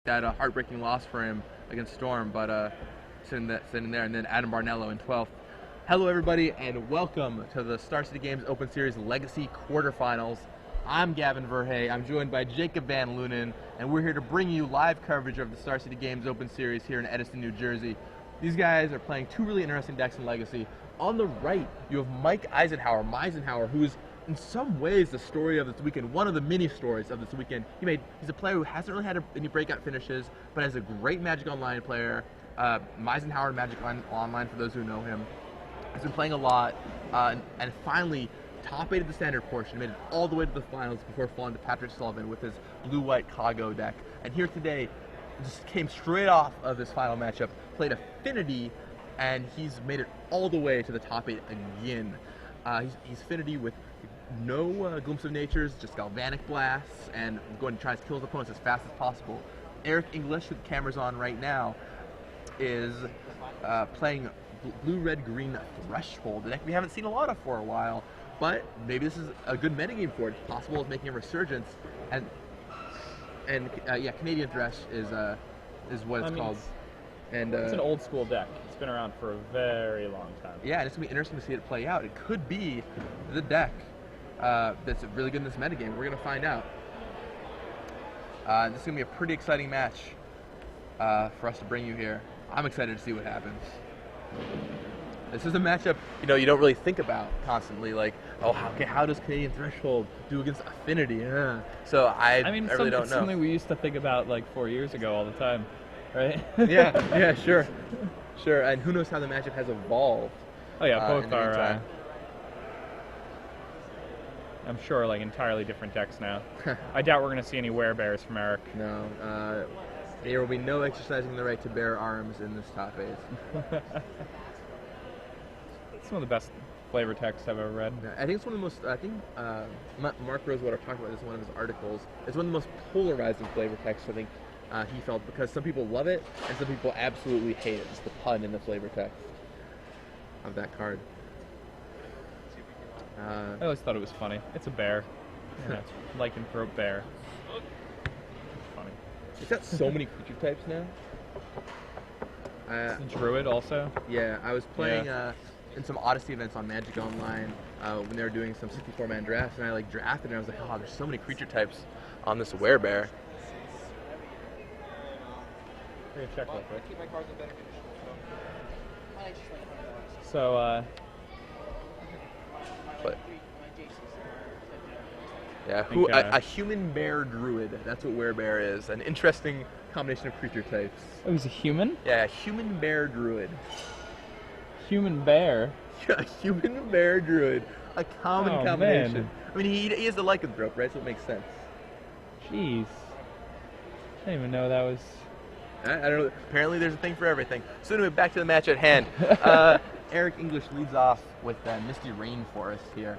that heartbreaking loss for him against Storm, but sitting there, and then Adam Barnello in 12th. Hello, everybody, and welcome to the Star City Games Open Series Legacy Quarterfinals. I'm Gavin Verhey. I'm joined by Jacob Van Lunen, and we're here to bring you live coverage of the Star City Games Open Series here in Edison, New Jersey. These guys are playing two really interesting decks in Legacy. On the right, you have Mike Eisenhauer, who is in some ways the story of this weekend, one of the mini stories of this weekend. He's a player who hasn't really had any breakout finishes, but is a great Magic Online player. Eisenhauer Magic Online, for those who know him. He's been playing a lot, and finally top 8 of the standard portion, made it all the way to the finals before falling to Patrick Sullivan with his blue-white Kago deck. And here today, just came straight off of this final matchup, played Affinity, and he's made it all the way to the top 8 again. He's Affinity with no Glimpse of Natures, just Galvanic Blasts, and going to try to kill his opponents as fast as possible. Eric English, who the camera's on right now, is playing blue-red-green Threshold, a deck we haven't seen a lot of for a while, but maybe this is a good metagame for it. It's possible it's making a resurgence, and yeah, Canadian Thresh is what it's called. And it's an old school deck. It's been around for a very long time. Yeah, and it's gonna be interesting to see it play out. It could be the deck that's really good in this metagame. We're gonna find out. This is gonna be a pretty exciting match for us to bring you here. I'm excited to see what happens. This is a matchup you don't really think about constantly, like, oh, how does Canadian Threshold do against Affinity? So I really don't know. It's something we used to think about like 4 years ago all the time, right? yeah, sure. And who knows how the matchup has evolved. Oh yeah, both are. I'm sure like entirely different decks now. I doubt we're going to see any werebears from Eric. No. There will be no exercising the right to bear arms in this top 8. It's one of the best flavor texts I've ever read. I think it's one of the most, Mark Rosewater talked about this in one of his articles. It's one of the most polarizing flavor texts, I think, he felt, because some people love it and some people absolutely hate it. It's the pun in the flavor text of that card. I always thought it was funny. It's a bear. Yeah, lycanthrope bear. Funny. It's got so many creature types now. Druid also? Yeah, I was playing in some Odyssey events on Magic Online when they were doing some 64-man drafts, and I drafted, and I was like, oh, there's so many creature types on this werebear. Check real quick. So, yeah, a human bear druid. That's what werebear is. An interesting combination of creature types. Oh, he's a human? Yeah, a human bear druid. Human bear? Yeah, a human bear druid. A common combination. Man. I mean, he is the lycanthrope, right? So it makes sense. Jeez. I didn't even know that was... I don't know. Apparently there's a thing for everything. So anyway, back to the match at hand. Eric English leads off with Misty Rainforest here.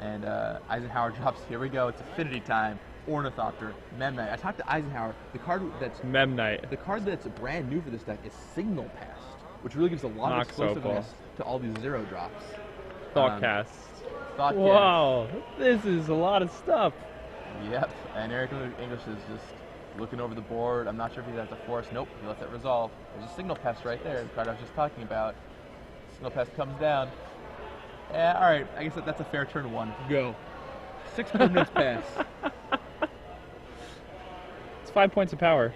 And Eisenhauer drops, here we go, it's Affinity time. Ornithopter, Memnite. I talked to Eisenhauer. The card that's Memnite. The card that's brand new for this deck is Signal Pest, which really gives a lot of explosiveness to all these 0 drops. Thoughtcast. Thoughtcast. Wow, this is a lot of stuff. Yep, and Eric English is just looking over the board. I'm not sure if he has a force. Nope, he lets it resolve. There's a Signal Pest right there, the card I was just talking about. Signal Pest comes down. Yeah, alright, I guess that's a fair turn 1. Go. 6 permanents pass. It's 5 points of power.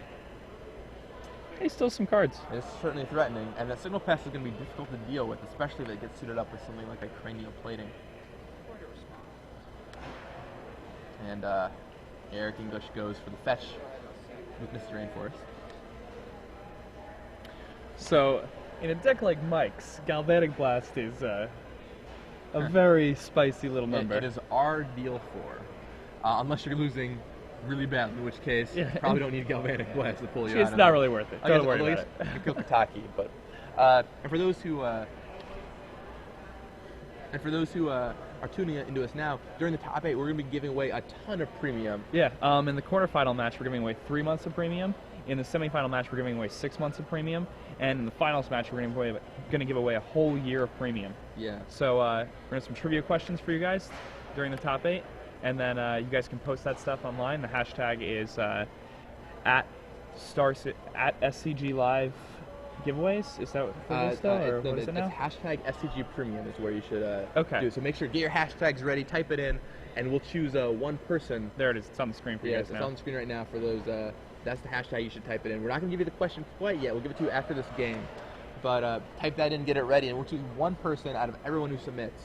Hey, still some cards. It's certainly threatening, and that Signal Pest is going to be difficult to deal with, especially if it gets suited up with something like a cranial plating. And Eric English goes for the fetch with Mr. Rainforest. So, in a deck like Mike's, Galvanic Blast is a very spicy little number. It is our deal for, unless you're losing really badly, in which case you probably don't need Galvanic Blast to pull you out. It's not really worth it. Don't worry about it. You can kill Kataki, but and for those who are tuning into us now, during the top 8, we're going to be giving away a ton of premium. Yeah, in the quarterfinal match, we're giving away 3 months of premium. In the semifinal match, we're giving away 6 months of premium. And in the finals match, we're going to give away a whole year of premium. Yeah. So we're going to have some trivia questions for you guys during the top 8. And then you guys can post that stuff online. The hashtag is at at SCG Live giveaways. Is that what it is still, or what is it now? Hashtag SCG Premium is where you should Okay. do it. So make sure, get your hashtags ready, type it in, and we'll choose one person. There it is. It's on the screen for you guys now. It's on the screen right now for those. That's the hashtag you should type it in. We're not going to give you the question quite yet. We'll give it to you after this game. But type that in, get it ready, and we'll choose one person out of everyone who submits.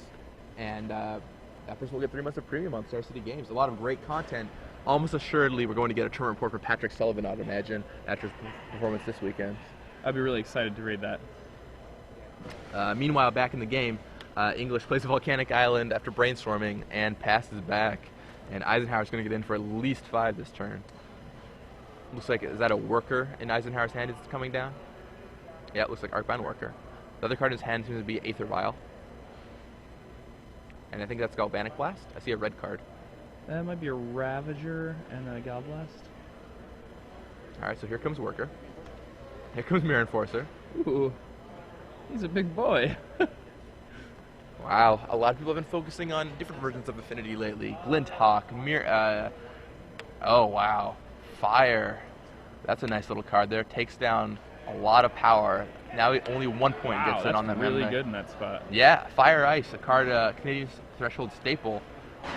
And that person will get 3 months of premium on Star City Games. A lot of great content. Almost assuredly, we're going to get a tournament report for Patrick Sullivan, I'd imagine, after his performance this weekend. I'd be really excited to read that. Meanwhile, back in the game, English plays a volcanic island after brainstorming and passes back. And Eisenhower's going to get in for at least 5 this turn. Looks like, is that a worker in Eisenhower's hand that's coming down? Yeah, it looks like Arcbound Worker. The other card in his hand seems to be Aether Vial. And I think that's Galvanic Blast. I see a red card. That might be a Ravager and a Galblast. Alright, so here comes Worker. Here comes Mirror Enforcer. Ooh, he's a big boy. Wow, a lot of people have been focusing on different versions of Affinity lately. Glint Hawk, oh wow, Fire. That's a nice little card there. Takes down a lot of power. Now only 1 point gets in on that. Really good in that spot. Yeah, Fire Ice, a card, Canadian Threshold staple.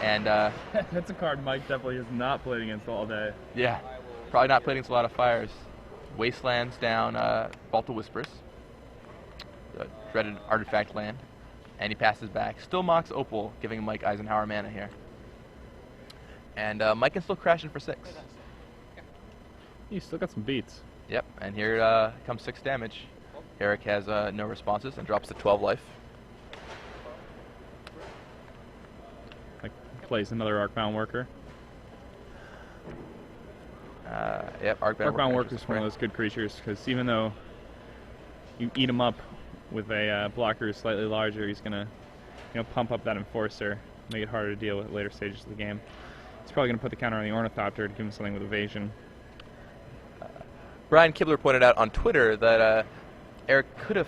And that's a card Mike definitely has not played against all day. Yeah, probably not played against a lot of Fires. Wastelands down Vault of Whispers, the dreaded artifact land, and he passes back. Still mocks Opal, giving Mike Eisenhower mana here. And Mike can still crash in for 6. You still got some beats. Yep, and here comes 6 damage. Eric has no responses and drops to 12 life. Like, plays another Arcbound Worker. Yep, Arcbound Worker is one of those good creatures, because even though you eat him up with a blocker who's slightly larger, he's going to pump up that Enforcer, make it harder to deal with later stages of the game. He's probably going to put the counter on the Ornithopter to give him something with evasion. Brian Kibler pointed out on Twitter that Eric could have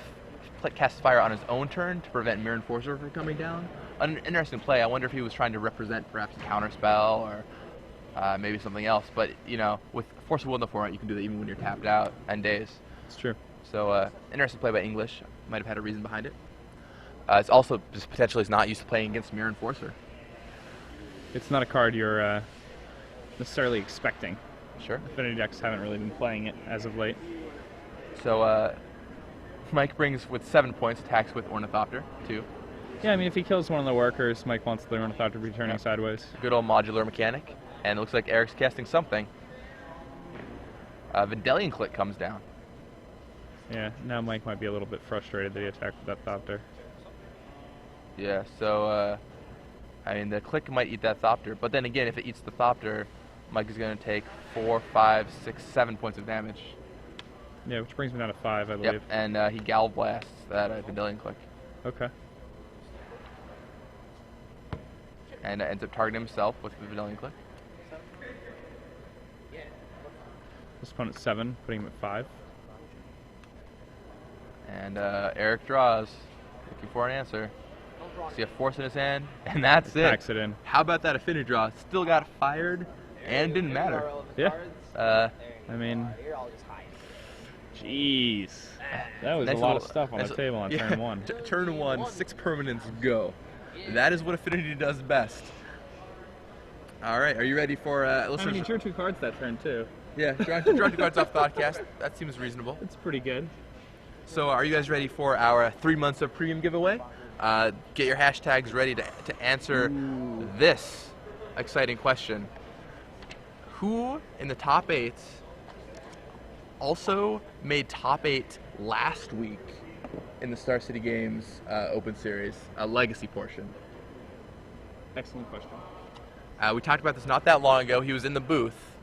cast Fire on his own turn to prevent Mirror Enforcer from coming down. An interesting play. I wonder if he was trying to represent perhaps a counterspell or maybe something else. But, with Force of Will in the format, you can do that even when you're tapped out and dazed. It's true. So, interesting play by English. Might have had a reason behind it. It's also just potentially is not used to playing against Mirror Enforcer. It's not a card you're necessarily expecting. Sure. Affinity decks haven't really been playing it as of late. So, Mike brings with 7 points, attacks with Ornithopter, 2. Yeah, I mean, if he kills one of the workers, Mike wants the Ornithopter to be turning sideways. Good old modular mechanic. And it looks like Eric's casting something. Vendelion Click comes down. Yeah, now Mike might be a little bit frustrated that he attacked with that Thopter. Yeah, so, I mean, the Click might eat that Thopter, but then again, if it eats the Thopter, Mike is going to take 4, 5, 6, 7 points of damage. Yeah, which brings me down to 5, I believe. Yep, and he Gal Blasts that Vendelion Click. Okay. And ends up targeting himself with the Vendelion Click. This opponent's 7, putting him at 5. And Eric draws, looking for an answer. See a Force in his hand, and that's it. Packs it in. How about that Affinity draw? Still got fired, and didn't matter. Yeah. I mean, jeez. That was nice a lot of stuff on the table on turn 1. Turn 1, 6 permanents, go. That is what Affinity does best. All right, are you ready for listeners? I mean, you drew 2 cards that turn, too. Yeah, draw 2 cards off Thoughtcast. That seems reasonable. It's pretty good. So are you guys ready for our 3 months of premium giveaway? Get your hashtags ready to answer this exciting question. Who in the top 8 also made top 8 last week in the Star City Games Open Series, Legacy portion? Excellent question. We talked about this not that long ago. He was in the booth.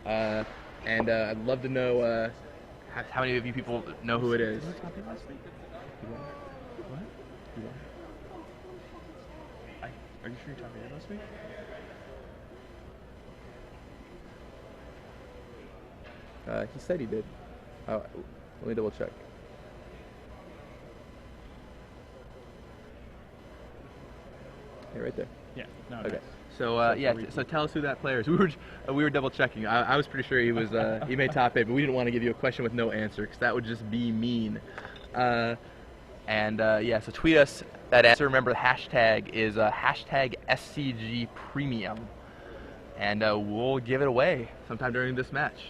And I'd love to know how many of you people know who it is. What? Are you sure you talked to me last week? He said he did. Let me double check. Hey, right there. Yeah. No, Okay. So yeah, so tell us who that player is. We were double checking. I was pretty sure he was he made top 8, but we didn't want to give you a question with no answer because that would just be mean. Yeah, so tweet us that answer. Remember, the hashtag is hashtag SCG Premium, and we'll give it away sometime during this match.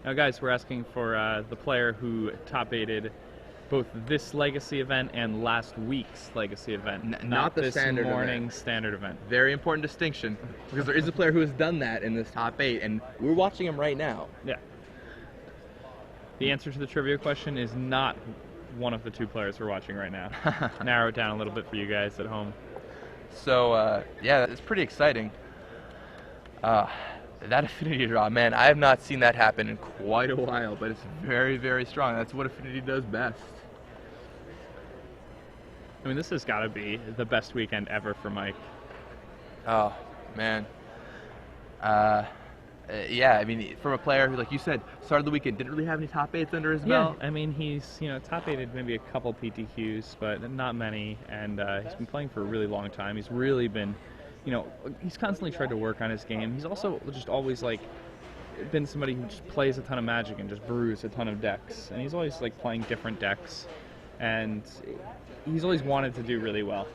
Now, guys, we're asking for the player who top 8'd both this Legacy event and last week's Legacy event. Not the this standard morning's standard event. Very important distinction, because there is a player who has done that in this top 8, and we're watching him right now. Yeah. The answer to the trivia question is not one of the 2 players we're watching right now. Narrow it down a little bit for you guys at home. So, yeah, it's pretty exciting. That affinity draw, man, I have not seen that happen in quite a while, but it's very, very strong. That's what affinity does best. I mean, this has got to be the best weekend ever for Mike. Oh, man. Yeah, I mean, from a player who, like you said, started the weekend, didn't really have any top 8s under his belt. I mean, he's, top 8'd maybe a couple PTQs, but not many, and he's been playing for a really long time. He's really been, he's constantly tried to work on his game. He's also just always, been somebody who just plays a ton of Magic and just brews a ton of decks. And he's always, playing different decks, and he's always wanted to do really well.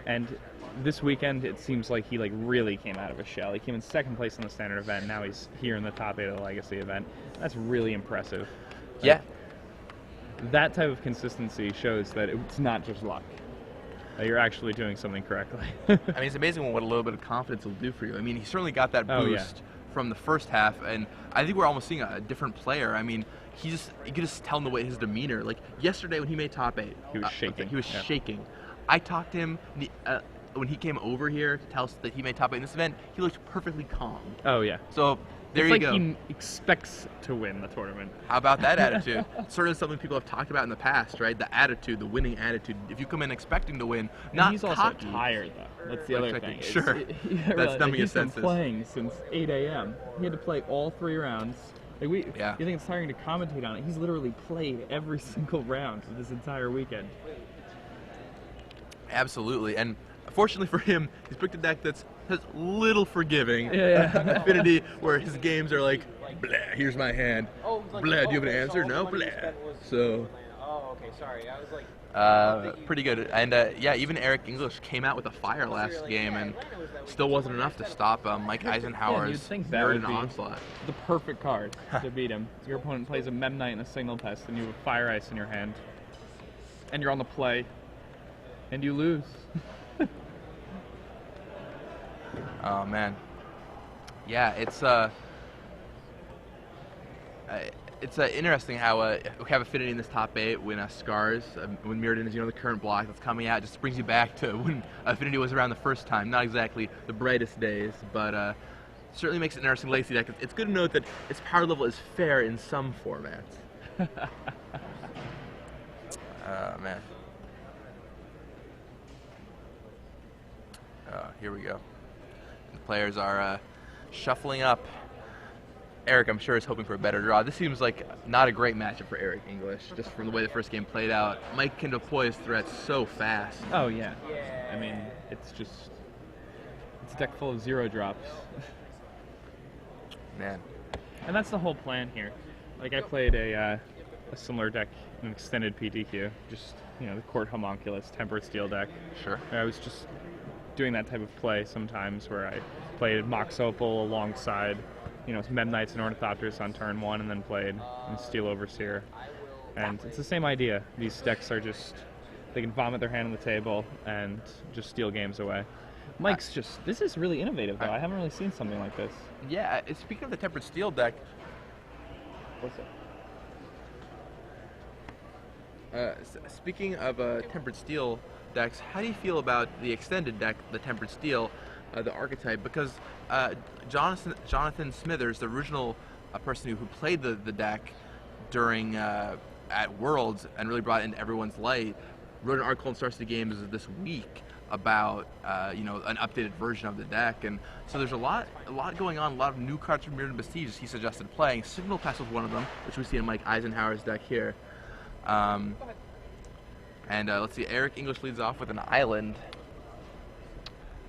And this weekend, it seems like he really came out of his shell. He came in second place in the standard event. Now he's here in the top 8 of the Legacy event. That's really impressive. Yeah. That type of consistency shows that it's not just luck. You're actually doing something correctly. I mean, it's amazing what a little bit of confidence will do for you. I mean, he certainly got that boost from the first half, and I think we're almost seeing a different player. I mean, you could just tell in the way his demeanor. Like yesterday when he made top 8, he was shaking. He was shaking. I talked to him when he came over here to tell us that he made top 8 in this event. He looked perfectly calm. Oh yeah. So there you go. He expects to win the tournament. How about that attitude? Certainly something people have talked about in the past, right? The attitude, the winning attitude. If you come in expecting to win, not he's cocky. Also tired though. That's the other thing. Sure. That's dumbing his senses. He's been playing since 8 a.m. He had to play all 3 rounds. You think it's tiring to commentate on it? He's literally played every single round of this entire weekend. Absolutely, and fortunately for him, he's picked a deck that's little forgiving. Affinity, where his games are like, blah, here's my hand. Blah, do you have an answer? No, blah. So. Oh, okay, sorry. I was like. Pretty good, and yeah, even Eric English came out with a fire last game, and still wasn't enough to stop Mike Eisenhower's Mirrodin onslaught. The perfect card to beat him. Your opponent plays a Mem Knight and a Signal Pest, and you have a Fire Ice in your hand, and you're on the play, and you lose. Oh man, yeah, it's interesting how we have affinity in this top 8 when Scars, when Mirrodin is the current block that's coming out. It just brings you back to when affinity was around the first time. Not exactly the brightest days, but certainly makes it an interesting Legacy deck. It's good to note that its power level is fair in some formats. Man. Here we go. The players are shuffling up. Eric, I'm sure, is hoping for a better draw. This seems like not a great matchup for Eric English, just from the way the first game played out. Mike can deploy his threats so fast. Oh, yeah. I mean, it's a deck full of 0 drops. Man. And that's the whole plan here. I played a similar deck, an extended PTQ, just, the Court Homunculus, Tempered Steel deck. Sure. I was just doing that type of play sometimes where I played Mox Opal alongside Mem Knights and Ornithopters on turn 1, and then played Steel Overseer. And it's the same idea. These decks are just, they can vomit their hand on the table and just steal games away. Mike's this is really innovative, though. I haven't really seen something like this. Yeah, speaking of the Tempered Steel deck, what's it? Speaking of Tempered Steel decks, how do you feel about the extended deck, the Tempered Steel, the archetype? Because Jonathan Smithers, the original person who played the deck during at Worlds and really brought it into everyone's light, wrote an article in Star City Games this week about an updated version of the deck, and so there's a lot going on, a lot of new cards from Mirrodin Besieged he suggested playing. Signal Pest was one of them, which we see in Mike Eisenhower's deck here. And let's see, Eric English leads off with an island.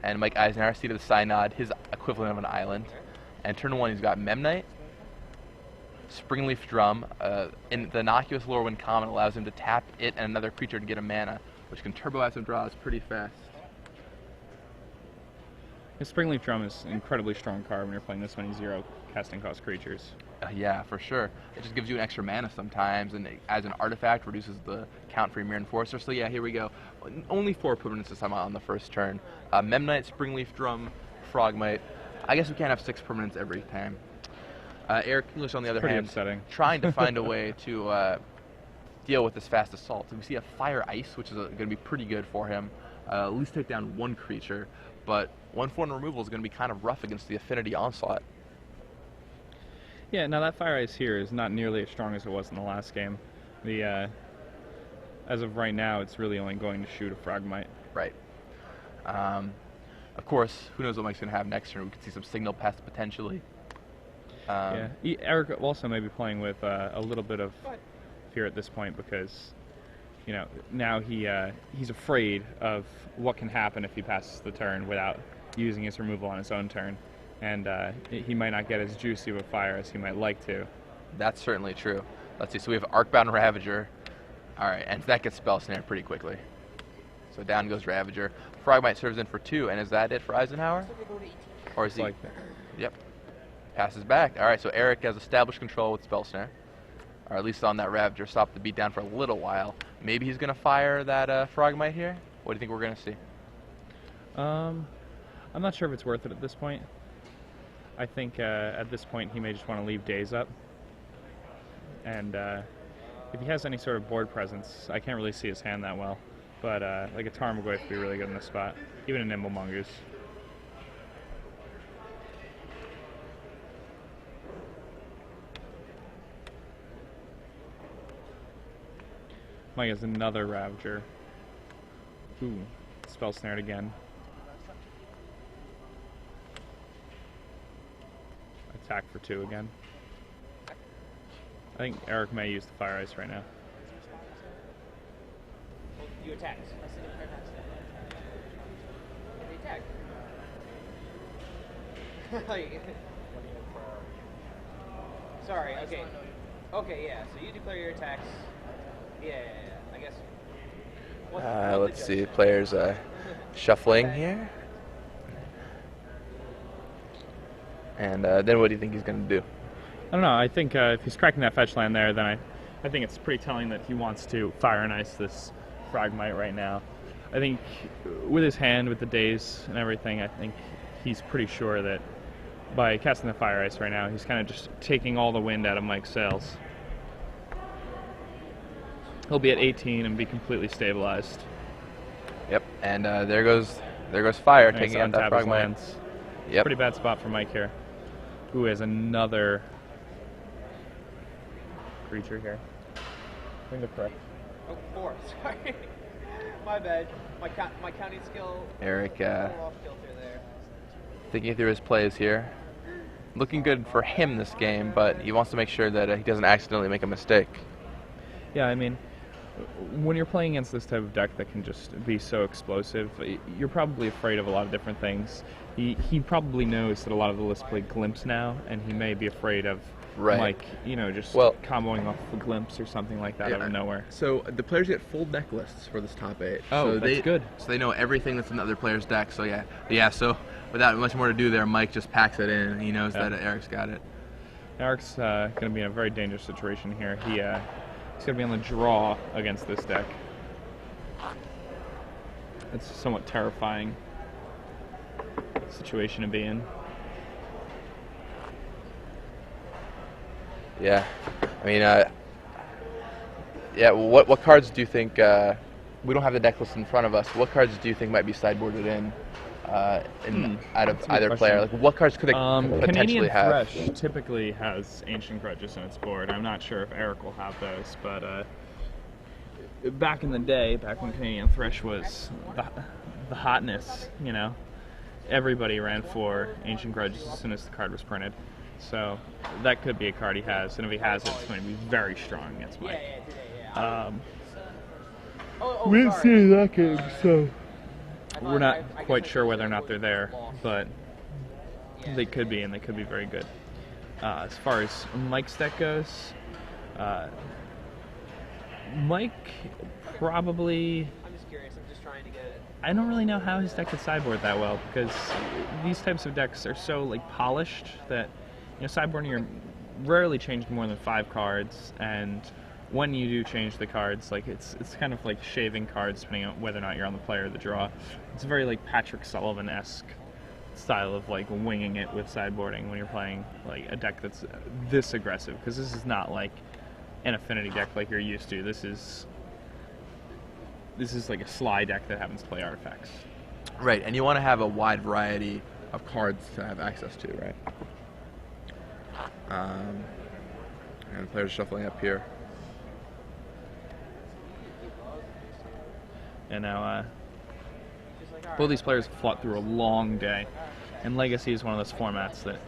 And Mike Eisenhauer, seat of the Synod, his equivalent of an island. And turn 1, he's got Memnite, Springleaf Drum. In the innocuous Lorewind common allows him to tap it and another creature to get a mana, which can turbo out some draws pretty fast. The Springleaf Drum is an incredibly strong card when you're playing this many 0 casting cost creatures. Yeah, for sure. It just gives you an extra mana sometimes, and as an artifact, reduces the count for your Mirror Enforcer. So yeah, here we go. Only 4 permanents this time on the first turn. Memnite, Springleaf Drum, Frogmite. I guess we can't have 6 permanents every time. Eric English, on the other hand, upsetting. trying to find a way to deal with this fast assault. So we see a Fire Ice, which is going to be pretty good for him. At least take down 1 creature, but 1/4 removal is going to be kind of rough against the Affinity Onslaught. Yeah, now that Fire Ice here is not nearly as strong as it was in the last game. As of right now, it's really only going to shoot a Frogmite. Right. Of course, who knows what Mike's going to have next turn. We could see some Signal Pest potentially. Yeah, Eric also may be playing with a little bit of fear at this point because, you know, now he's afraid of what can happen if he passes the turn without using his removal on his own turn. And he might not get as juicy of a fire as he might like to. That's certainly true. Let's see, so we have Arcbound Ravager. Alright, and that gets Spell Snare pretty quickly. So down goes Ravager. Frogmite serves in for 2, and is that it for Eisenhauer? Or is he? Like that. Yep. Passes back. Alright, so Eric has established control with Spell Snare. Or at least on that Ravager, stop the beat down for a little while. Maybe he's going to fire that Frogmite here? What do you think we're going to see? I'm not sure if it's worth it at this point. I think at this point he may just want to leave Days up. And if he has any sort of board presence, I can't really see his hand that well. But like a Tarmogoyf would be really good in this spot. Even a Nimble Mongoose. Mike has another Ravager. Ooh, Spell Snared again. Attack for 2 again. I think Eric may use the Fire Ice right now. You attack. They attack. Sorry, okay. Okay, yeah, so you declare your attacks. Yeah, I guess. Let's see, players shuffling here. And then what do you think he's going to do? I don't know. I think if he's cracking that fetch land there, then I think it's pretty telling that he wants to Fire and Ice this Frogmite right now. I think with his hand, with the Days and everything, I think he's pretty sure that by casting the Fire Ice right now, he's kind of just taking all the wind out of Mike's sails. He'll be at 18 and be completely stabilized. Yep, and there goes Fire, Nice, taking out that untap his Frogmite. lands. Yep. Pretty bad spot for Mike here. Who has another creature here. I think they're correct. Oh, 4. Sorry. My bad. My counting skill. Eric a little off kilter there. thinking through his plays here. Looking good for him this game, but he wants to make sure that he doesn't accidentally make a mistake. Yeah, I mean, when you're playing against this type of deck that can just be so explosive, you're probably afraid of a lot of different things. He probably knows that a lot of the lists play Glimpse now, and he may be afraid of, like, you know, just comboing off the Glimpse or something like that out of nowhere. So the players get full deck lists for this top 8. Oh, so that's good. So they know everything that's in the other player's deck. So yeah. So without much more to do there, Mike just packs it in. He knows that Eric's got it. Eric's going to be in a very dangerous situation here. He's going to be on the draw against this deck. It's a somewhat terrifying situation to be in. Yeah, I mean, what cards do you think? We don't have the deck list in front of us. What cards do you think might be sideboarded in out of either player? Like, what cards could they potentially Canadian have? Thresh typically has Ancient Grudges in its board. I'm not sure if Eric will have those, but back in the day, back when Canadian Thresh was the hotness, you know, everybody ran for Ancient Grudges as soon as the card was printed. So that could be a card he has, and if he has it, it's going to be very strong against Mike. We didn't see any of that game, so. We're not quite sure whether or not they're there, but they could be, and they could be very good. As far as Mike's deck goes, Mike probably. I'm just curious. I'm just trying to get it. I don't really know how his deck could sideboard that well, because these types of decks are so like polished that sideboarding, you're rarely changed more than 5 cards, and when you do change the cards, like it's kind of like shaving cards depending on whether or not you're on the play or the draw. It's very like Patrick Sullivan-esque style of like winging it with sideboarding when you're playing like a deck that's this aggressive, because this is not like an affinity deck like you're used to. This is like a sly deck that happens to play artifacts. Right, and you want to have a wide variety of cards to have access to, right? And players shuffling up here. And now both these players fought through a long day, and Legacy is one of those formats that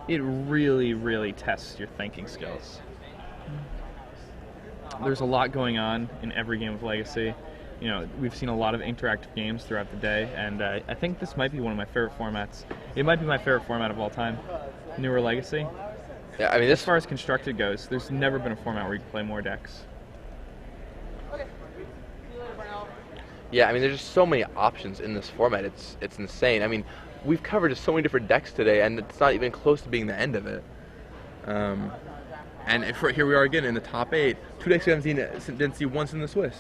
it really, really tests your thinking skills. There's a lot going on in every game of Legacy. We've seen a lot of interactive games throughout the day, and I think this might be one of my favorite formats. It might be my favorite format of all time, newer Legacy. Yeah, I mean, as far as constructed goes, there's never been a format where you can play more decks. Yeah, I mean, there's just so many options in this format. It's insane. I mean, we've covered just so many different decks today, and it's not even close to being the end of it. And here we are again in the top 8. 2 decks we didn't see once in the Swiss: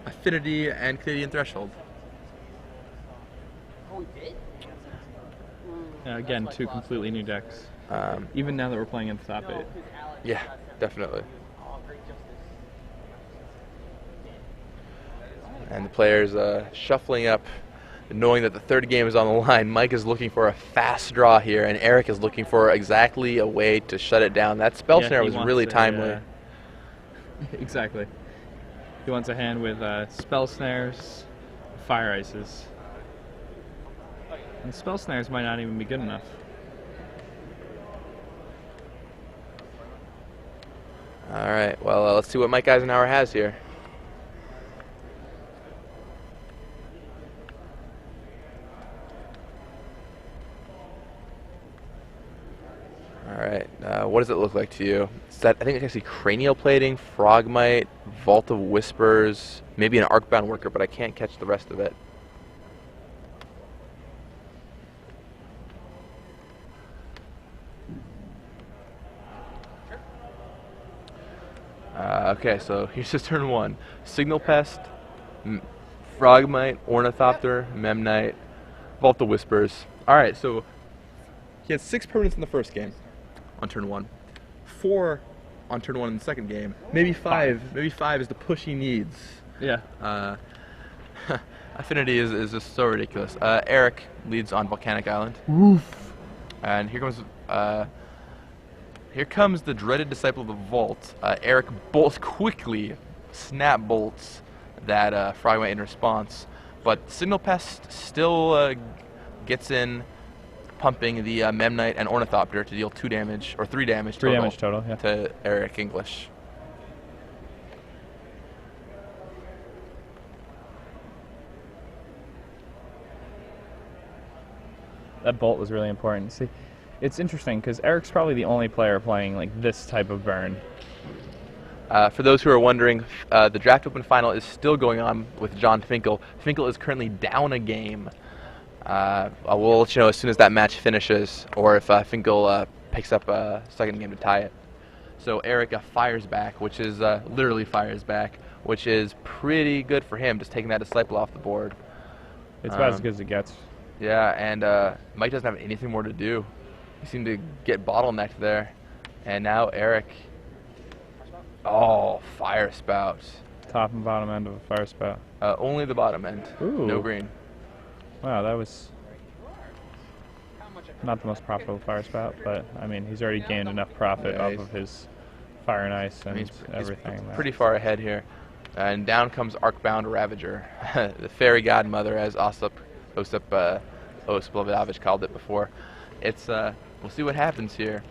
Affinity and Canadian Threshold. Oh, we did? Again, 2 completely new decks. Even now that we're playing in the top 8. Yeah, definitely. And the players shuffling up, knowing that the third game is on the line. Mike is looking for a fast draw here, and Eric is looking for exactly a way to shut it down. That spell snare was really timely. Exactly. He wants a hand with spell snares, fire ices. And spell snares might not even be good enough. All right, well, let's see what Mike Eisenhauer has here. All right, what does it look like to you? I think it's actually Cranial Plating, Frogmite, Vault of Whispers, maybe an Arcbound Worker, but I can't catch the rest of it. Okay, so here's his turn 1. Signal Pest, Frogmite, Ornithopter, Memnite, Vault of Whispers. All right, so he had 6 permanents in the first game on turn 1. 4 on turn 1 in the second game. Maybe 5. Maybe 5 is the push he needs. Yeah. Affinity is just so ridiculous. Eric leads on Volcanic Island. Oof. And here comes the dreaded Disciple of the Vault. Eric quickly snap bolts that Frogmite in response, but Signal Pest still gets in, pumping the Memnite and Ornithopter to deal 2 damage, or 3 damage total. 3 damage total, yeah. To Eric English. That bolt was really important. See, it's interesting because Eric's probably the only player playing like this type of burn. For those who are wondering, the Draft Open Final is still going on with John Finkel. Finkel is currently down a game. We'll let you know as soon as that match finishes, or if Finkel picks up a second game to tie it. So Eric fires back, which is literally fires back, which is pretty good for him, just taking that Disciple off the board. It's about as good as it gets. Yeah, and Mike doesn't have anything more to do. He seemed to get bottlenecked there. And now Eric... Oh, Fire Spout. Top and bottom end of a Fire Spout. Only the bottom end. Ooh. No green. Wow, that was not the most profitable Fire Spout, but I mean, he's already gained enough profit off of his Fire and Ice and everything. He's pretty far ahead here. And down comes Arcbound Ravager, the fairy godmother, as Osip Osplovovich called it before. It's we'll see what happens here.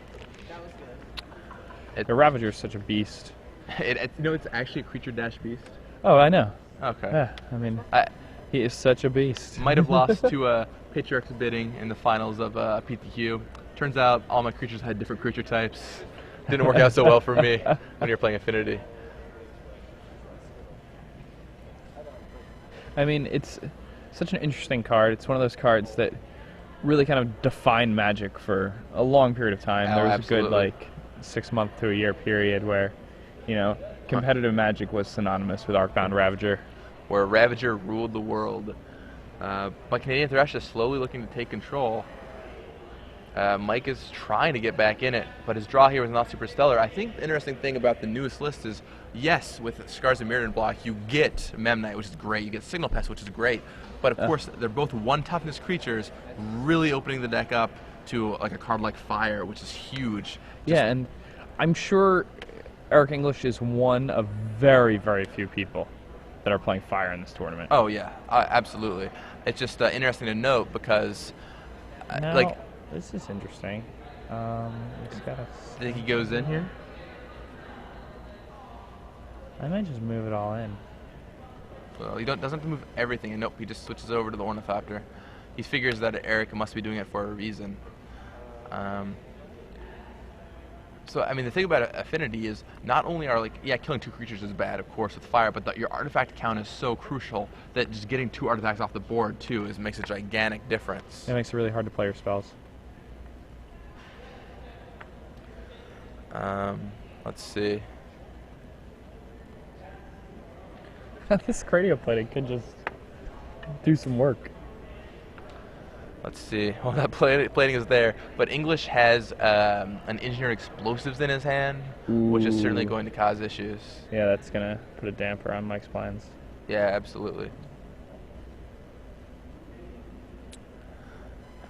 The Ravager is such a beast. You know, it's actually a creature dash beast. Oh, I know. Okay. Yeah, I mean, I he is such a beast. might have lost to Patriarch's bidding in the finals of PTQ. Turns out all my creatures had different creature types. Didn't work out so well for me when you're playing Affinity. I mean, it's such an interesting card. It's one of those cards that really kind of defined Magic for a long period of time. Oh, There was absolutely. a good, like, 6 month to a year period where, you know, competitive Magic was synonymous with Arcbound Ravager. Where Ravager ruled the world. But Canadian Thresh is slowly looking to take control. Mike is trying to get back in it, but his draw here was not super stellar. I think the interesting thing about the newest list is, yes, with Scars of Mirrodin block, you get Memnite, which is great. You get Signal Pest, which is great. But of course, they're both 1 toughness creatures, really opening the deck up to like a card like Fire, which is huge. Yeah, and I'm sure Eric English is one of very, very few people that are playing Fire in this tournament. Oh yeah, absolutely. It's just interesting to note because, Now, like, this is interesting. He's got I think he goes in here. I might just move it all in. Well, he doesn't have to move everything, and nope, he just switches over to the Ornithopter. He figures that Eric must be doing it for a reason. So, I mean, the thing about Affinity is not only are, like, yeah, killing 2 creatures is bad, of course, with Fire, but your artifact count is so crucial that just getting 2 artifacts off the board, too, makes a gigantic difference. It makes it really hard to play your spells. Let's see. This cradioplating could just do some work. Let's see. Well, that plating is there, but English has an Engineered Explosives in his hand, which is certainly Ooh. going to cause issues. Yeah, that's gonna put a damper on Mike's plans. Yeah, absolutely.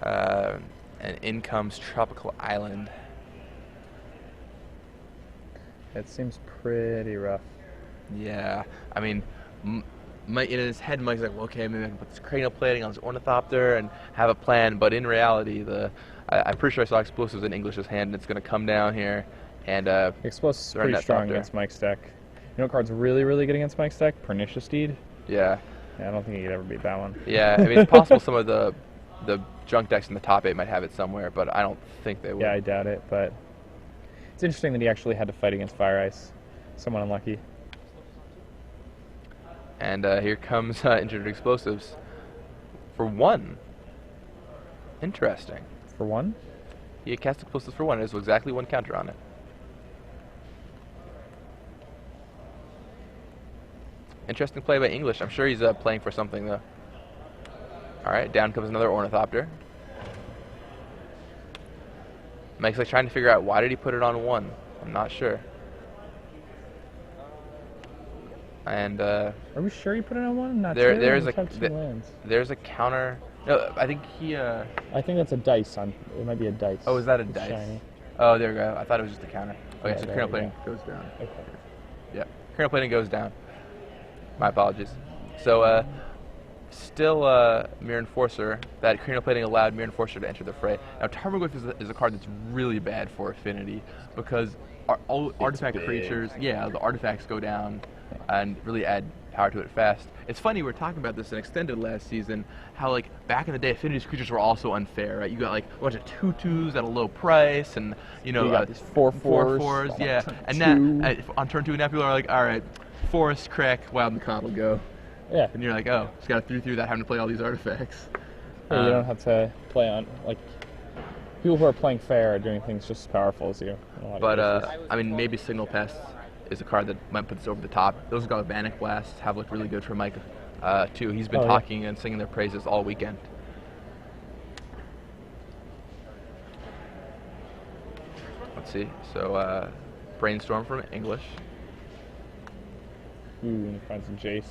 And in comes Tropical Island. It seems pretty rough. Yeah, I mean, in his head, Mike's like, well, okay, maybe I can put this cranial plating on this Ornithopter and have a plan. But in reality, I'm pretty sure I saw Explosives in English's hand, and it's going to come down here and Explosive's throw in pretty that strong thought there. against Mike's deck. You know what card's really, really good against Mike's deck? Pernicious Deed. yeah, Yeah, I don't think he could ever beat that one. yeah. I mean, it's possible some of the junk decks in the top 8 might have it somewhere, but I don't think they will. Yeah, I doubt it, but it's interesting that he actually had to fight against Fire Ice. Somewhat unlucky. And here comes Engineered Explosives for 1. Interesting. For 1? He cast Explosives for 1. There's exactly 1 counter on it. Interesting play by English. I'm sure he's playing for something, though. All right, down comes another Ornithopter. Mike's like trying to figure out why did he put it on 1. I'm not sure. And Are we sure he put it on 1? I'm not There- sure. there's We a- have 2 the- lands. there's a counter. No, I think he. I think that's a dice on. It might be a dice. Oh, is that a It's dice? Shiny. Oh, there we go. I thought it was just a counter. Okay, Yeah, so there cranial we plating goes down. Okay. Yeah, cranial plating goes down. My apologies. So, still Mirror Enforcer. That cranial plating allowed Mirror Enforcer to enter the fray. Now, Tarmogoyf is a card that's really bad for Affinity because all artifact big. creatures, yeah, the artifacts go down and really add power to it fast. It's funny, we were talking about this in Extended last season, how like back in the day, Affinity's creatures were also unfair, right? You got like a bunch of 2/2s at a low price, and you know, You got these 4/4s 4/4s, on yeah. turn And two. now on turn 2, and now people are like, all right, Forest, Crack, Wild, and Cod will go. Yeah. And you're like, oh, just got to 3/3 without having to play all these artifacts. Yeah, you don't have to play on like people who are playing fair are doing things just as powerful as you. in a lot of But cases. I mean, maybe Signal Pest is a card that might put this over the top. Those Galvanic Blasts have looked really good for Mike too. He's been Oh, yeah. talking and singing their praises all weekend. Let's see. So Brainstorm from English. Ooh, and he finds a Jace.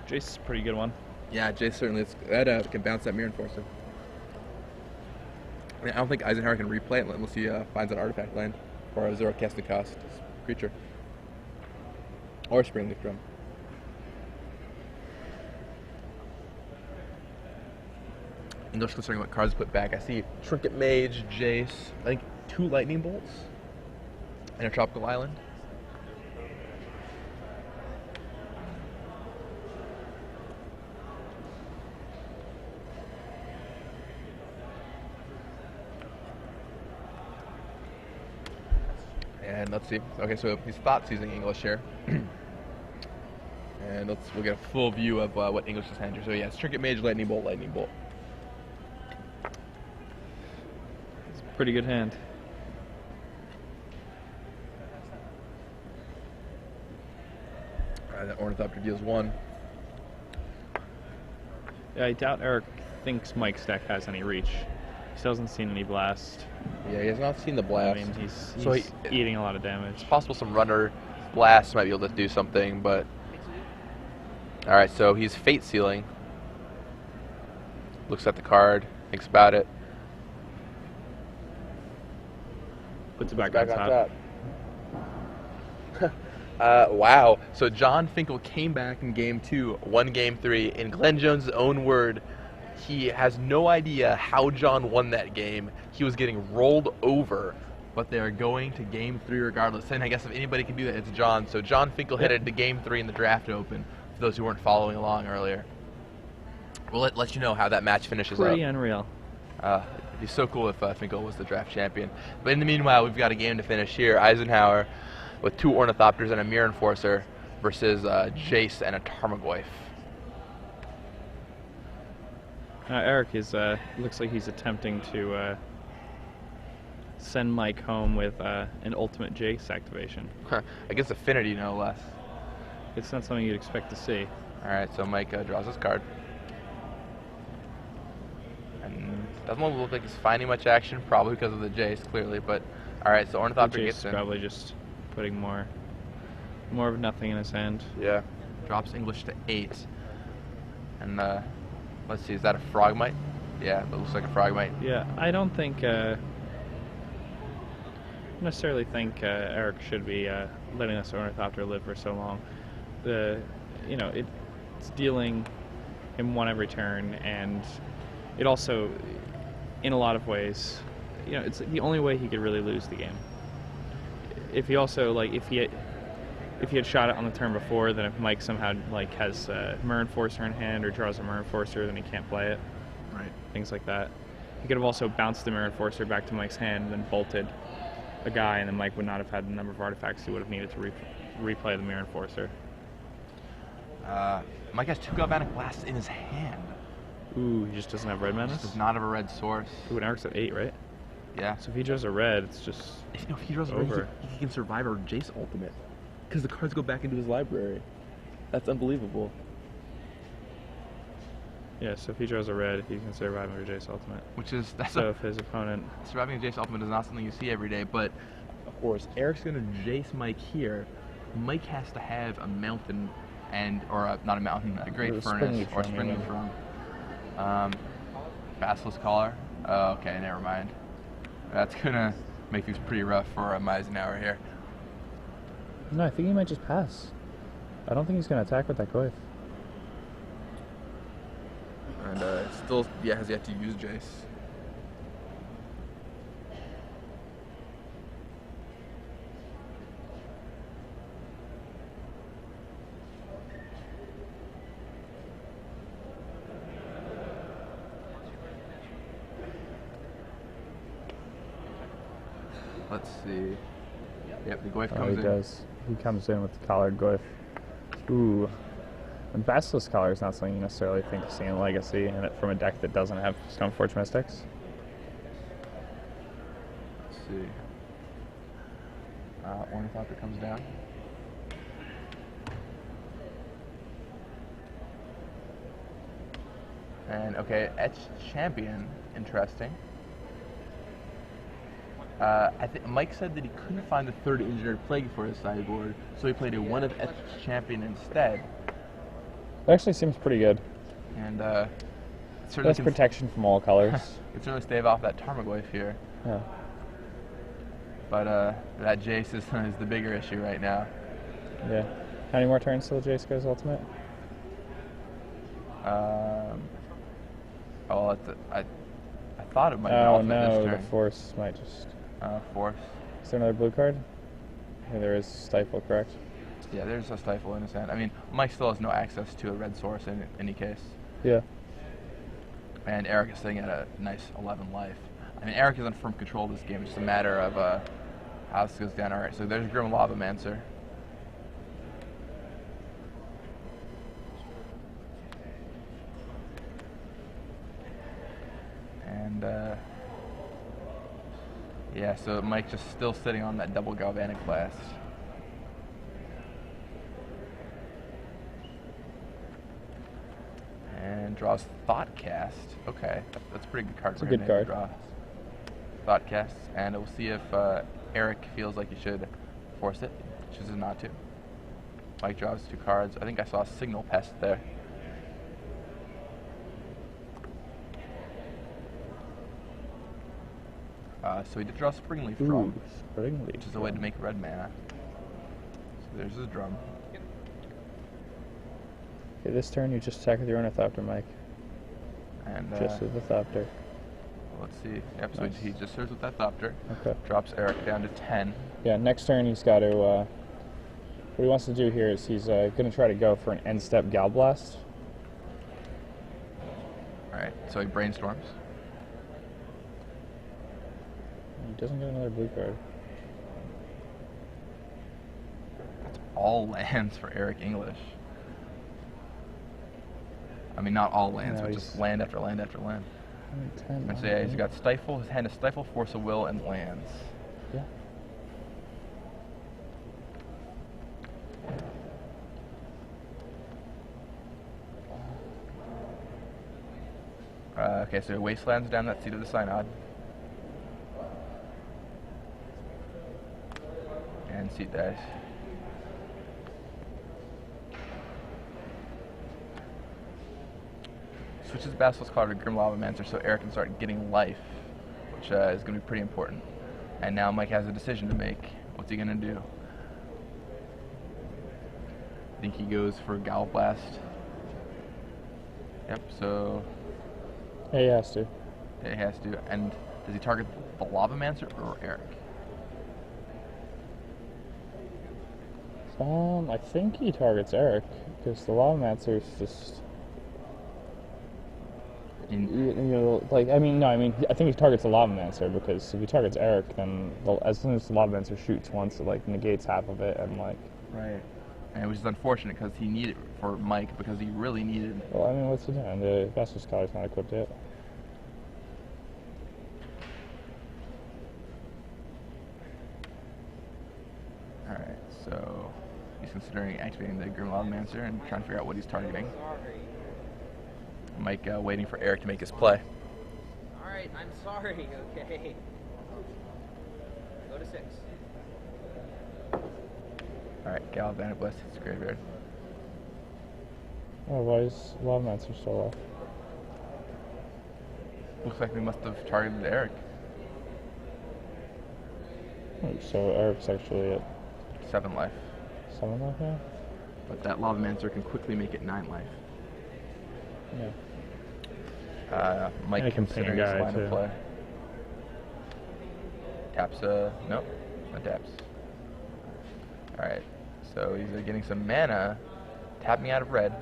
Jace is a pretty good one. Yeah, Jay certainly can bounce that Mirror Enforcer. I mean, I don't think Eisenhauer can replay it unless he finds an artifact land or a 0 casting cost creature. Or Springleaf Drum. English considering what cards to put back. I see Trinket Mage, Jace, I think 2 Lightning Bolts, and a Tropical Island. And let's see. Okay, so he's thoughts using English here. And we'll get a full view of what English is handed. So yeah, it's Trinket Mage, Lightning Bolt, Lightning Bolt. It's a pretty good hand. That Ornithopter deals 1. Yeah, I doubt Eric thinks Mike's deck has any reach. He still hasn't seen any blast. Yeah, he has not seen the blast. I mean, he's So eating a lot of damage. It's possible some runner blast might be able to do something, but... Alright, so he's Fate Sealing. Looks at the card, thinks about it. Puts it back on top. Wow. So John Finkel came back in game 2, won game 3. In Glenn Jones' own word, he has no idea how John won that game. He was getting rolled over, but they're going to game 3 regardless. And I guess if anybody can do that, it's John. So John Finkel headed to game 3 in the draft open, for those who weren't following along earlier. We'll let you know how that match finishes up. Pretty unreal. It'd be so cool if Finkel was the draft champion. But in the meanwhile, we've got a game to finish here. Eisenhauer with 2 Ornithopters and a Mirror Enforcer versus Jace and a Tarmogoyf. Eric is looks like he's attempting to send Mike home with an ultimate Jace activation. Against Affinity, no less. It's not something you'd expect to see. Alright, so Mike draws his card. And doesn't look like he's finding much action, probably because of the Jace, clearly. But alright, so Ornithopter Jace gets is in. probably just putting more of nothing in his hand. Yeah. Drops English to 8. And let's see, is that a Frogmite? Yeah, that looks like a Frogmite. Yeah, I don't think necessarily think Eric should be letting this Ornithopter live for so long. It's dealing him 1 every turn, and it also, in a lot of ways, it's the only way he could really lose the game. If he also if he had shot it on the turn before, then if Mike somehow has a Mirror Enforcer in hand or draws a Mirror Enforcer, then he can't play it. Right. Things like that. He could have also bounced the Mirror Enforcer back to Mike's hand and then bolted a guy, and then Mike would not have had the number of artifacts he would have needed to replay the Mirror Enforcer. Mike has 2 Galvanic Blasts in his hand. Ooh, he just doesn't have red mana? Does not have a red source. Ooh, and Eric's at 8, right? Yeah. So if he draws a red, it's just If he draws a red, he can survive a Jace ultimate. Because the cards go back into his library. That's unbelievable. Yeah, so if he draws a red, he can survive under Jace ultimate. So if his opponent... Surviving a Jace ultimate is not something you see every day, but of course, Eric's going to Jace Mike here. Mike has to have a mountain not a mountain, a Great Furnace or Springing Throne. Basilisk Collar. Oh, okay, never mind. That's going to make things pretty rough for Eisenhauer here. No, I think he might just pass. I don't think he's going to attack with that Goyf. And still, has yet to use Jace. Let's see. Yep, the Goyf comes in. He does. He comes in with the collared Goyf. Ooh. And Basilisk Collar is not something you necessarily think to see in Legacy, and from a deck that doesn't have Stoneforge Mystics. Let's see. Ornithopter comes down. And okay, Etched Champion, interesting. I think Mike said that he couldn't find the 3rd Engineered Plague for his sideboard, so he played a 1 of Etched Champion instead. It actually seems pretty good. And that's protection from all colors. Can certainly stave off that Tarmogoyf here. Yeah. But that Jace is the bigger issue right now. Yeah. How many more turns till Jace goes ultimate? I thought it might be ultimate this turn. The Force might just... Force. Is there another blue card? Yeah, there is Stifle, correct? Yeah, there's a Stifle in his hand. I mean, Mike still has no access to a red source in any case. Yeah. And Eric is sitting at a nice 11 life. I mean, Eric is in firm control of this game. It's just a matter of House goes down. All right, so there's Grim Lavamancer. And yeah, so Mike just still sitting on that double Galvanic Blast. And draws Thoughtcast. Okay, that's a pretty good card. It's a good card. Draw Thoughtcast, and we'll see if Eric feels like he should force it. Chooses not to. Mike draws 2 cards. I think I saw a Signal Pest there. So he did draw Springleaf Drum, which is a way to make red mana. So there's his drum. Okay, this turn you just attack with your Ornithopter, Mike. And just with the Thopter. Let's see. Yep, so Nice. he just serves with that Thopter. Okay. Drops Eric down to 10. Yeah, next turn he's got to. What he wants to do here is he's going to try to go for an end step Gal Blast. Alright, so he brainstorms. He doesn't get another blue card. That's all lands for Eric English. I mean, not all lands, No, but he's- just land after land after land. 10, And so yeah, he's got Stifle. His hand is Stifle, Force of Will, and lands. Yeah. Okay, so he Wastelands down that Seat of the Synod. And Seat dies. Switches Basilisk Card to Grim Lavamancer so Eric can start getting life, which is going to be pretty important. And now Mike has a decision to make. What's he going to do? I think he goes for Gal Blast. Yep, so Yeah, he has to. he has to. And does he target the Lavamancer or Eric? I think he targets Eric because the Lavamancer is just. You know, like I think he targets the Lavamancer because if he targets Eric, then as soon as the Lavamancer shoots once, it like negates half of it, and like. Right. And which is unfortunate because he needed it for Mike because he really needed. Well, I mean, what's he doing? The Basilisk Collar's not equipped yet. All right, so he's considering activating the Grim Lavamancer and trying to figure out what he's targeting. Mike waiting for Eric to make his play. Alright, I'm sorry, okay. Go to 6. All right, Galvanic Blast hits the graveyard. Oh, why is Lavamancer still left? Looks like we must have targeted Eric. Oh, so Eric's actually at 7 life. 7 left now? But that Lavamancer can quickly make it 9 life. Yeah. Mike And he can ping a considering his guy, line too. of play. Taps, nope, no taps. Alright, so he's getting some mana, tapping out of red.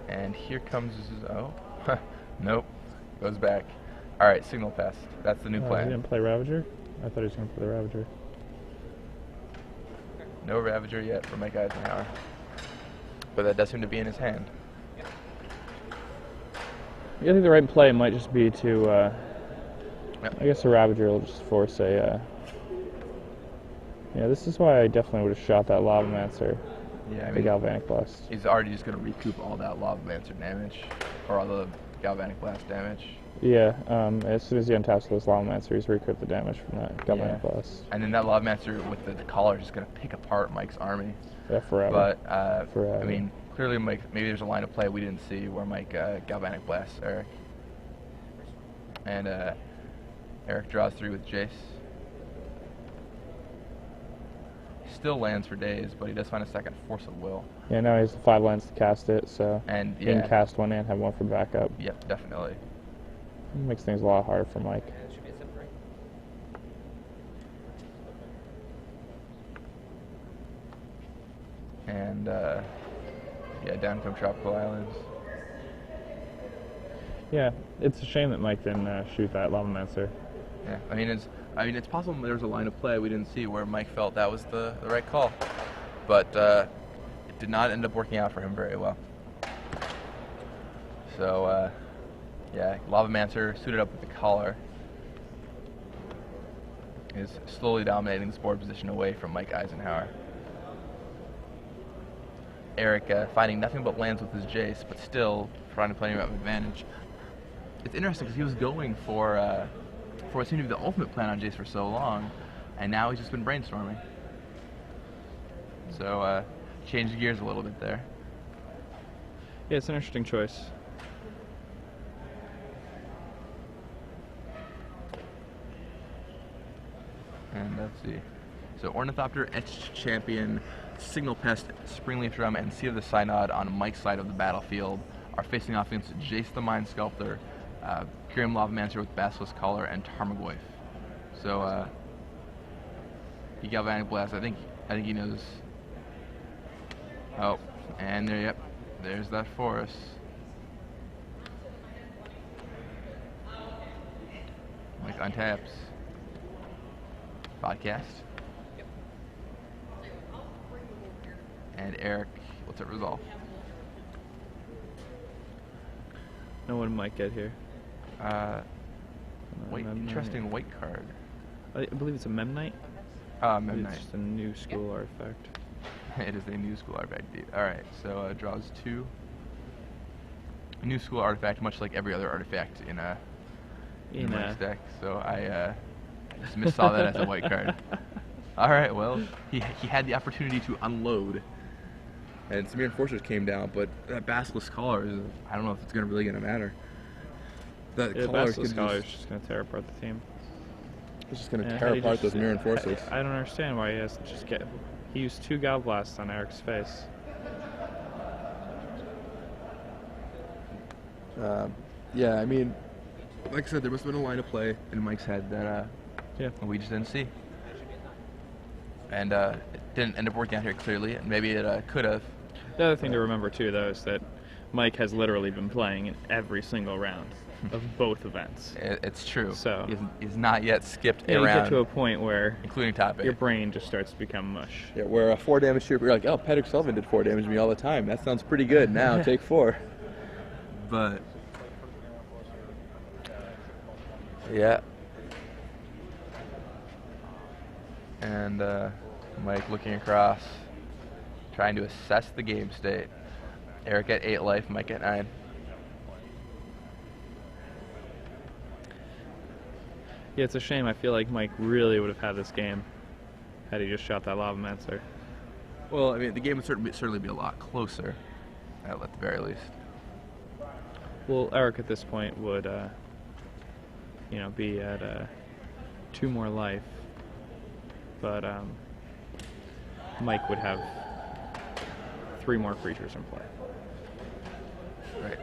And here comes his, oh, nope, goes back. Alright, Signal Pest, that's the new He plan. didn't play Ravager? I thought he was going to play the Ravager. No Ravager yet for Mike Eisenhauer. But that does seem to be in his hand. I think the right play might just be to, Yep. I guess the Ravager will just force a, yeah, this is why I definitely would have shot that Lavamancer, Yeah, I the mean, Galvanic Blast. he's already just going to recoup all that Lavamancer damage, or all the Galvanic Blast damage. Yeah, as soon as he untaps those Lavamancer, he's recouped the damage from that Galvanic Yeah. Blast. And then that Lavamancer with the collar is just going to pick apart Mike's army. Yeah, forever. But, Forever. I mean, clearly Mike, maybe there's a line of play we didn't see where Mike Galvanic blasts Eric. And Eric draws 3 with Jace. Still lands for days, but he does find a second Force of Will. Yeah, now he has the 5 lands to cast it, so And he can yeah, cast one and have one for backup. yep, definitely. Makes things a lot harder for Mike. And it should be a 7, right? And yeah, down come Tropical Islands. Yeah, it's a shame that Mike didn't shoot that Lavamancer. Yeah, I mean, I mean, it's possible there was a line of play we didn't see where Mike felt that was the right call. But it did not end up working out for him very well. So, yeah, Lavamancer suited up with the collar is slowly dominating this board position away from Mike Eisenhauer. Eric finding nothing but lands with his Jace, but still finding plenty of advantage. It's interesting because he was going for what seemed to be the ultimate plan on Jace for so long, and now he's just been brainstorming. So, changed gears a little bit there. Yeah, it's an interesting choice. And let's see. So Ornithopter, Etched Champion, Signal Pest, Springleaf Drum, and Seed of the Synod on Mike's side of the battlefield are facing off against Jace the Mind Sculptor, Grim Lavamancer with Basilisk Collar, and Tarmogoyf. So he Galvanic Blast. I think he knows. Oh, and there, yep, there's that forest. Mike untaps. Podcast. Yep. And Eric, what's it resolve? No one might get here. Wait, Memnite. interesting white card. I believe it's a Memnite. Memnite. It's just a new school artifact. It is a new school artifact. Alright, so draws 2. A new school artifact, much like every other artifact in Mike's deck. So I just missaw that as a white card. Alright, well, he had the opportunity to unload. And some Enforcers came down, but that Basilisk Collar is, I don't know if it's really going to matter. That Yeah, collar Basilisk Collar is just going to tear apart the team. It's just going to Yeah, tear how do you apart just- those Mirror Enforcers. I don't understand why he has to just get... He used 2 Gal Blasts on Eric's face. Yeah, I mean, like I said, there must have been a line of play in Mike's head that Yeah. we just didn't see. And it didn't end up working out here clearly, and maybe it could have. The other thing to remember, too, though, is that Mike has literally been playing in every single round of both events. It's true. So- he's not yet skipped Yeah, a you round, get to a point where including top 8. your brain just starts to become mush. Yeah, where a 4 damage to you're like, oh, Patrick Sullivan did 4 damage to me all the time. That sounds pretty good. Now take 4. But yeah. And Mike looking across, trying to assess the game state. Eric at 8 life, Mike at 9. Yeah, it's a shame. I feel like Mike really would have had this game had he just shot that Lavamancer. Well, I mean, the game would certainly be a lot closer, at the very least. Well, Eric at this point would, be at 2 more life, but Mike would have 3 more creatures in play. Right.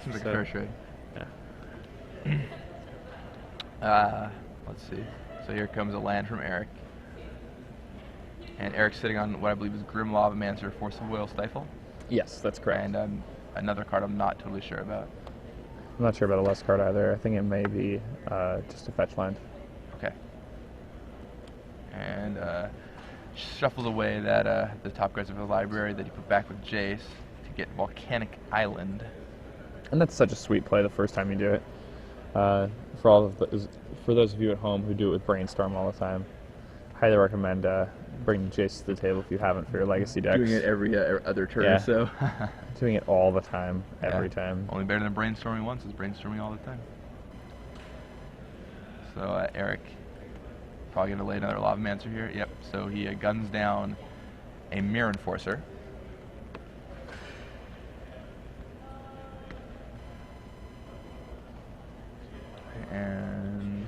Seems like So- a fair trade. Yeah. Let's see. So here comes a land from Eric. And Eric's sitting on what I believe is Grim Lavamancer, Force of Will, Stifle. Yes, that's correct. And another card I'm not totally sure about. I'm not sure about a less card either. I think it may be just a fetch land. Okay. And shuffles away that the top cards of the library that he put back with Jace to get Volcanic Island. And that's such a sweet play the first time you do it. For those of you at home who do it with Brainstorm all the time, highly recommend bringing Jace to the table if you haven't for your Legacy decks. Doing it every other turn Yeah. or so. Doing it all the time, every Yeah. time. Only better than brainstorming once is brainstorming all the time. So Eric probably going to lay another Lavamancer here. Yep, so he guns down a Mirror Enforcer. And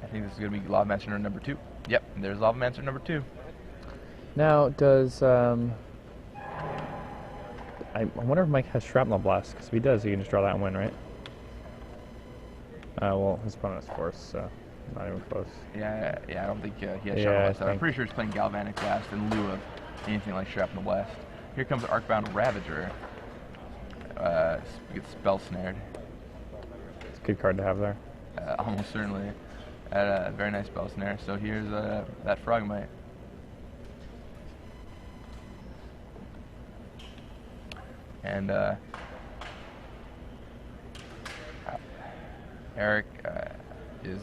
I think this is going to be Lavamancer number 2. Yep, there's Lavamancer number 2. Now, does I wonder if Mike has Shrapnel Blast, because if he does, he can just draw that and win, right? Well, his opponent has Force, so not even close. Yeah, I don't think he has Yeah, Shrapnel I Blast. I'm think- pretty sure he's playing Galvanic Blast in lieu of anything like Shrapnel Blast. Here comes Arcbound Ravager. Gets Spell Snared. It's a good card to have there. Almost certainly. Had a very nice bell snare. So here's that Frogmite. And Eric is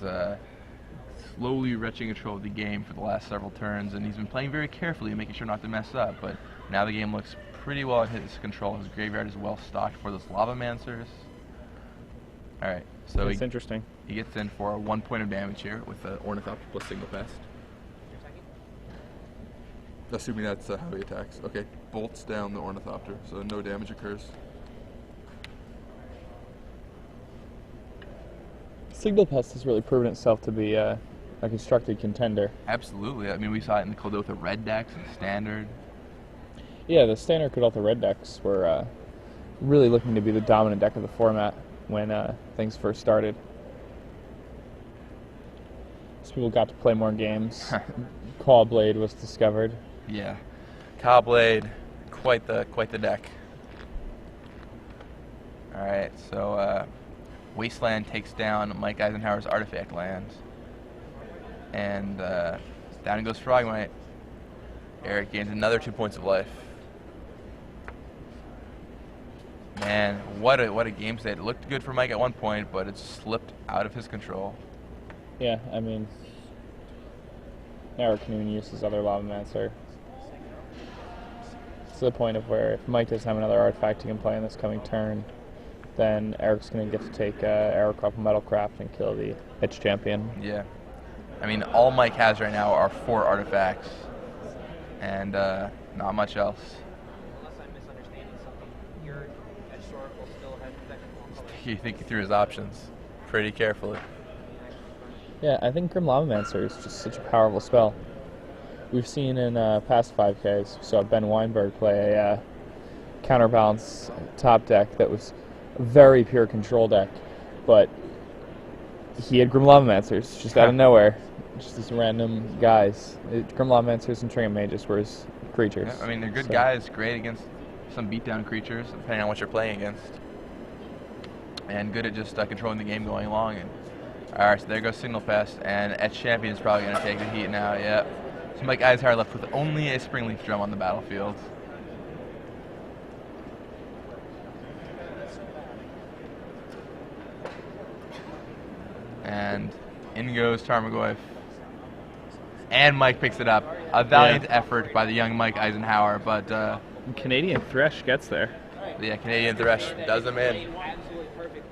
slowly retching control of the game for the last several turns, and he's been playing very carefully, making sure not to mess up. But now the game looks pretty well at his control. His graveyard is well stocked for those Lavamancers. All right, so That's interesting. He gets in for 1 point of damage here with the Ornithopter plus Signal Pest. Assuming that's how he attacks. Okay, bolts down the Ornithopter, so no damage occurs. Signal Pest has really proven itself to be a constructed contender. Absolutely. I mean, we saw it in the Kuldotha red decks and standard. Yeah, the standard Kuldotha red decks were really looking to be the dominant deck of the format when things first started. So people got to play more games. Caw-Blade was discovered. Yeah, Caw-Blade, quite the deck. All right, so Wasteland takes down Mike Eisenhower's Artifact Lands, and down goes Frogmite. Eric gains another 2 points of life. Man, what a game state. It looked good for Mike at one point, but it slipped out of his control. Yeah, I mean, Eric can even use his other Lavamancer. To the point of where if Mike doesn't have another artifact he can play in this coming turn, then Eric's going to get to take Aerocrop and Metalcraft and kill the Edge Champion. Yeah. I mean, all Mike has right now are 4 artifacts, and not much else. Unless I'm misunderstanding something, your Edge Oracle still has technical color. You think through his options pretty carefully. Yeah, I think Grim Lavamancer is just such a powerful spell. We've seen in past 5Ks, we saw Ben Weinberg play a counterbalance top deck that was a very pure control deck, but he had Grim Lavamancers just out of nowhere. Just these random guys. Grim Lavamancers and Trinket Mages were his creatures. Yeah, I mean, they're good guys, great against some beatdown creatures, depending on what you're playing against. And good at just controlling the game going along. And alright, so there goes Signal Pest, and Edge Champion is probably going to take the heat now, yep. So Mike Eisenhower left with only a Springleaf Drum on the battlefield. And in goes Tarmogoyf. And Mike picks it up. A valiant effort by the young Mike Eisenhower, but Canadian Thresh gets there. yeah, Canadian Thresh does him in. Absolutely perfect.